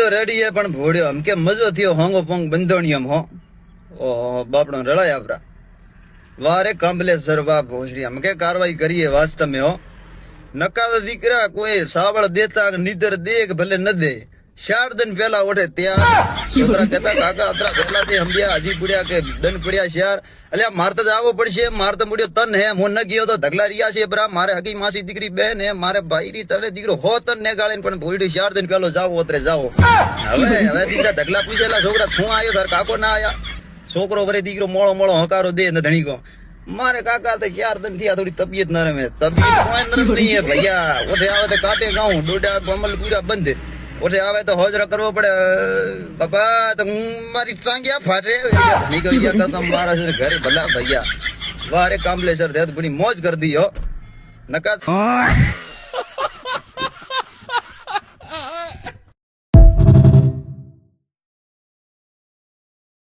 તો રેડી હે પણ ભોડ્યો આમ કે મજો થયો હોંગો પોંગ બંધોણિયમ હો ઓહો બાપડો રળાય આપડા વારે કાંબલેસર વાહ ભોસડી આમ કે કાર્યવાહી કરીએ વાસ્તવ में हो નકા દીકરા કોઈ સાવળ દેતા નીદર દે કે ભલે ન દે 4 दिन पहला उठे ત્યાં છોકરા કહેતા કાકા અતરા કેટલા દે હંબિયા હજી પડ્યા કે દન પડ્યા 4 એટલે માર તો જાવો પડશે માર તો મુડ્યો તન હે હું ન ગયો તો ઢગલા રિયા છે બરા મારે હગી માસી દીકરી બેન હે મારે ભાઈ રી તળે દીકરો હો તન ને ગાળે પણ ભોયડી 4 दिन પહેલો જાવો ઉતરે જાવો હવે દીકરા ઢગલા પૂછેલા છોકરા શું આયો તાર કાકો ના આયા છોકરો વરે દીકરો મોળો મોળો હકારો દે ને ધણી કો मारे काका तो 4 दिन थी थोड़ी तबीयत नरम है तबीयत कोई नरम नहीं है भैया उठे आवे तो काटे गाऊं डोडा बमल पूरा बंद उठे आवे तो होजरा करवो पड़े बाबा तो मारी टांगिया फाटे नहीं गया का तुम मारा से घर भला भैया वारे कांबलेसर दे बड़ी मौज कर दी हो नका